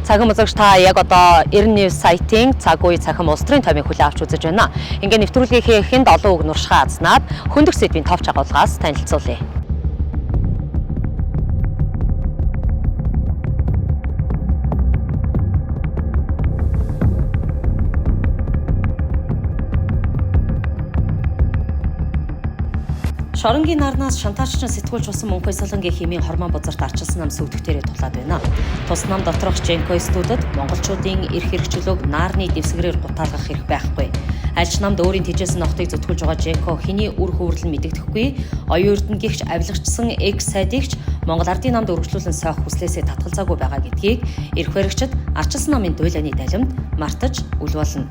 Цахим үзэгч та яг одоо 90 сайтын цаг үе цахим улс төрийн томыг хүлээн авч үзэж байна. Ингээ нэвтрүүлгийнхээ эхэнд олон үг нуршихаа азнаад хөндөг сэдвийн товч агуулгаас танилцуулъя. Шоронгийн нарнаас шантааччин сэтгүүлч болсон Мөнх Баясгалангийн хэмээн хормон бузарт арчилсан нам сүйтгэгтэрээ тулаад байна. Тус нам доторх Женко студид монголчуудын эрх хэрэгчлөөг наарны дэвсгэрээр гутаалгах хэрэг байхгүй. Альч намд өөрийн тэжээсэн нохтыг зөвтгүүлж байгаа Женко хэний үр хөврөл мэдэгдэхгүй, оюун эрдэнэгч авилгачсан экс сайдигч Монгол Ардын намд өргөжлүүлэн сойх хүслээсээ татгалзаагүй байгаа гэдгийг эрх баригчид арчилсан намын дуйлааны далимд мартаж үл болно.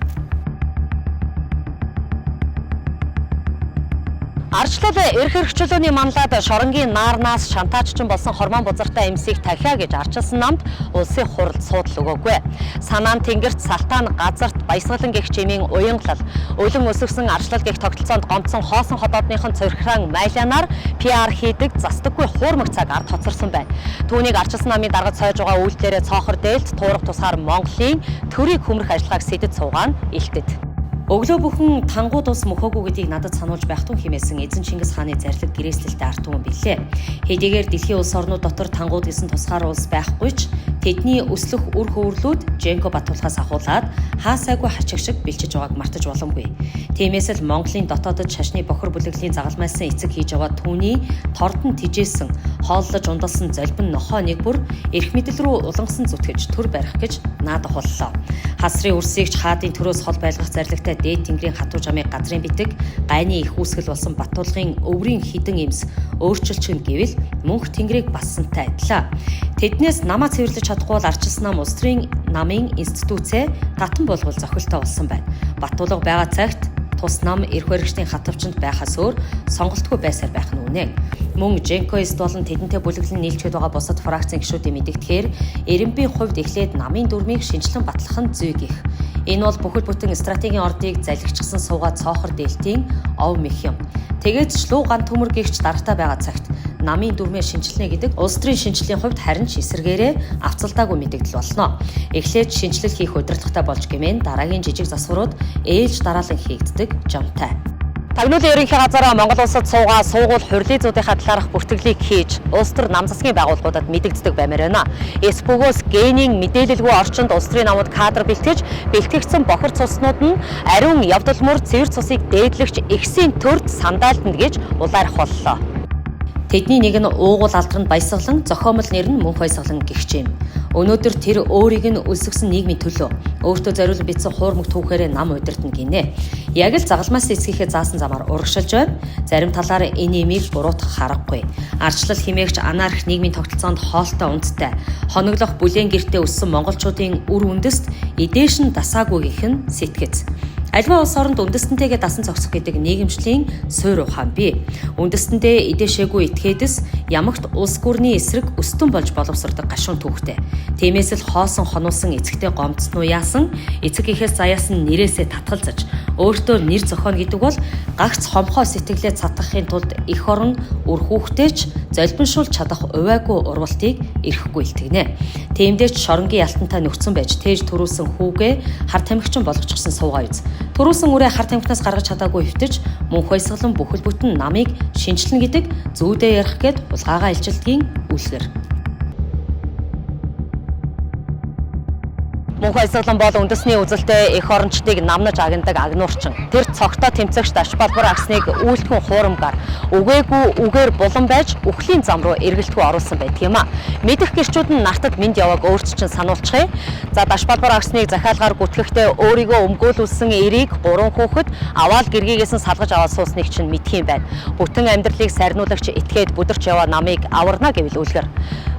Арчлал эрх хэрэгчлөөний манлаад шоронгийн наарнаас шантааччин болсон хормон бузартай эмсийг тахиа гэж арчилсан намд улсын хурал суудал өгөөгүй. Санаан тэнгэрт салтаан газарт Баясгалан гэх чимийн уянгалал өлөн өсөвсөн арчлал гэх тогтолцоонд гомдсон хоосон ходоодныхон цорхиран майлянаар PR хийдэг застаггүй хуурмаг цаг ард хоцорсон байна. Түүнийг арчилсан намын даргад сойж байгаа үйлдэлээрээ цоохор дээлт туурах тусгаар Монголын төрийг хөмрөх ажиллагааг сэдэд суугаан илтгэд. Өглөө бүхэн тангууд ус мөхөөгүй гэдгийг надад сануулж байх тун хэмээсэн эзэн Чингис хааны зарлиг гэрээслэлтэй арт түмэн билээ. Хэдийгээр дэлхийн улс орнууд дотор тангууд гэсэн тусгаар улс байхгүй ч тэдний өслөх үр хөврлүүд Женко Батулхаас ахуулаад хаасайгүй хачиг шиг бэлчиж байгааг мартаж боломгүй. Тиймээс л Монголын дотоодод шашны бохор бүлэглэлийн загалмайлсан эцэг хийж байгаа түүний тордон тижээсэн хооллож ундалсан золбин нохоо нэг бүр эрх мэдэл рүү улангасан зүтгэж төр барих гэж наадах боллоо. Хасрын үрсийг хаадын төрөөс хол байлгах зарлагтай дээд тэнгэрийн хатуу жамыг газрын битэг гайны их үүсгэл болсон Батулгын өврийн хідэн эмс өөрчилчин гэвэл мөнх тэнгэрийг бассантай адилаа. Тэднээс намаа цэвэрлэж чадахгүй бол арчилсан нам улс төрийн намын институтээ татан болгол зохилтой болсон байна. Батулга байгаа цагт тус нам эрх баригчдын хатавчанд байхаас өөр сонголтгүй байсаар байх нь үнэ. Мөн Женкоист болон тэдэнтэй бүлэглэн нийлчээд байгаа бусад фракцийн гишүүдийн мэдэгдэхээр эренбийн хувьд эхлээд намын дүрмийг шинжилэн батлах нь зүйг их. Энэ бол бүхэл бүтэн стратегийн ордыг залгичсан суугаад цоохор дээлтийн ов мэх юм. Тэгээд ч луу ган төмөр гихч дарагтай байгаа цагт намын дүрмээ шинжилнэ гэдэг улс төрийн шинжилгээний хувьд харин ч эсэргээрээ авцалдаагүй мэдэгдэл болно. Эхлээд шинжилэл хийх удирдлагатай болж гэмээн дараагийн жижиг засварууд ээлж дараалан хийгддэг жамтай. Тагнуулын ерөнхий газараа Монгол улсад суугаа суугуул хурлын талаарх бүртгэлийг хийж улс төр нам засгийн байгууллагуудад мэдэгддэг баймаар байна. Эсбөгөөс генийн мэдээлэлгүй орчинд улс төрийн намууд кадр бэлтгэж бэлтгэгдсэн бохир цуснууд нь ариун явдал мөр цэвэр цусыг дээдлэгч ихсийн төрд сандаалтанд гэж улаарх боллоо. Тэдний нэг нь уугуул алдранд Баясгалан, зохиомол нэр нь Мөнх Баясгалан гэгч юм. Өнөөдөр тэр өөрийг нь өлсгсөн нийгмийн төлөө өөртөө зориулан бичсэн хуурмаг түүхээрээ нам удирдна гинэ. Яг л загалмаас эсгийхээ заасан замаар урагшилж байна. Зарим талаар энэ имийг буруутгах аргагүй. Арчлал хэмээгч анарх нийгмийн тогтолцоонд хоолтой үндтэй хоноглох бүлээн гэртээ өссөн монголчуудын үр үндэст эдээш нь дасаагүйгийнх нь сэтгэц. Аливаа улс оронд үндэстэнтэйгээ дасан зогсох гэдэг нийгэмшлийн суурь ухаан бий. Үндэстэндээ эдээшээгүй этгээдэс ямагт улс гүрний эсрэг өстөн болж боловсрдог гашуун түүхтэй. Тиймээс л хоосон хонуусан эцэгтэй гомдсон уу яасан эцэгийнхээс заяасан нэрээсээ татгалзаж өөртөө нэр зохионо гэдэг бол гагц хомхоо сэтгэлээ цатгахын тулд эх орон үр хүүхдээч золбиншуул чадах увайгүй урвалтыг эрхгүй илтгэнэ. Тиймдээ ч шоронгийн ялтантай нөхцөн байж тээж төрүүлсэн хүүгээ хар тамхичин болгочихсон суугаа үз. Төрүүлсэн үрээ хар тамхинаас гаргаж чадаагүй хөвтөж Мөнх Баясгалан бүхэл бүтэн намыг шинжилнэ гэдэг зүүдээ ярих гээд улгаагаа илчилдгийн үлгэр. Мөнх Баясгалан бол үндэсний үзэлтэй эх орончдыг намнаж агнадаг агнуурчин. Тэр цогтой тэмцэгч Дашбалбар агсныг үйлдэхүүн хуурамгаар үгээгүй үгээр булан байж үхлийн зам руу эргэлтгүй оруулсан байдаг юм а. Мэдэх гэрчүүд нь нартад мэд явааг өөрчлөн сануулчихъя. За Дашбалбар агсныг захиалгаар гүтгэхдээ өөрийгөө өмгөөлүүлсэн эрийг 3 хүүхэд аваад гэргийгээс нь салгаж аваад суусныг чинь мэдх юм байна. Бүтэн амьдралыг сарниулагч этгээд бүдэрч яваа намыг аварна гэвэл үлгэр.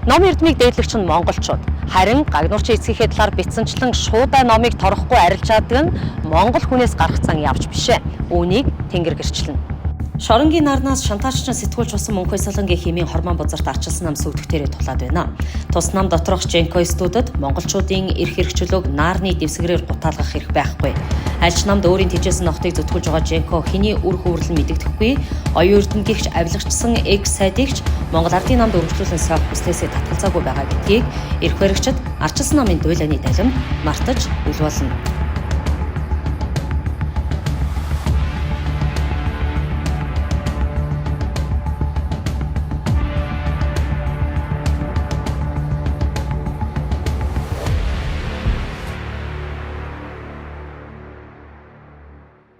Ном эрдмийг дээдлэгч нь монголчууд. Харин гагнуурчин эцгийнхээ талаар бичсэнчлэн шуудаа номыг торохгүй арилж чаддаг нь монгол хүнээс гарах зан явж бишээ. Үүнийг тэнгэр гэрчлэн. Шоронгийн нарнаас шантааччин сэтгүүлч болсон Мөнхбай Солонгийн хэмээн хормон бузарт арчилсан нам сүйтгэгтэрээ тулаад байна. Тус нам доторх Женко студид монголчуудын эрх хэрэгчлөөг наарны дэвсгэрээр гутаалгах хэрэг байхгүй. Альч намд өөрийн тэжээсэн нохтыг зүтгүүлж байгаа Женко хэний үр хөврөл мэдэгдэхгүй. Оюун эрдэмтгийгч авилагчсан X сайдыгч Монгол Ардын намд өргөжлүүлэн сав хүслээсээ татгалзаагүй байгаа гэдгийг эрх баригчид арчилсан намын дуйлааны талимд мартаж үл болно.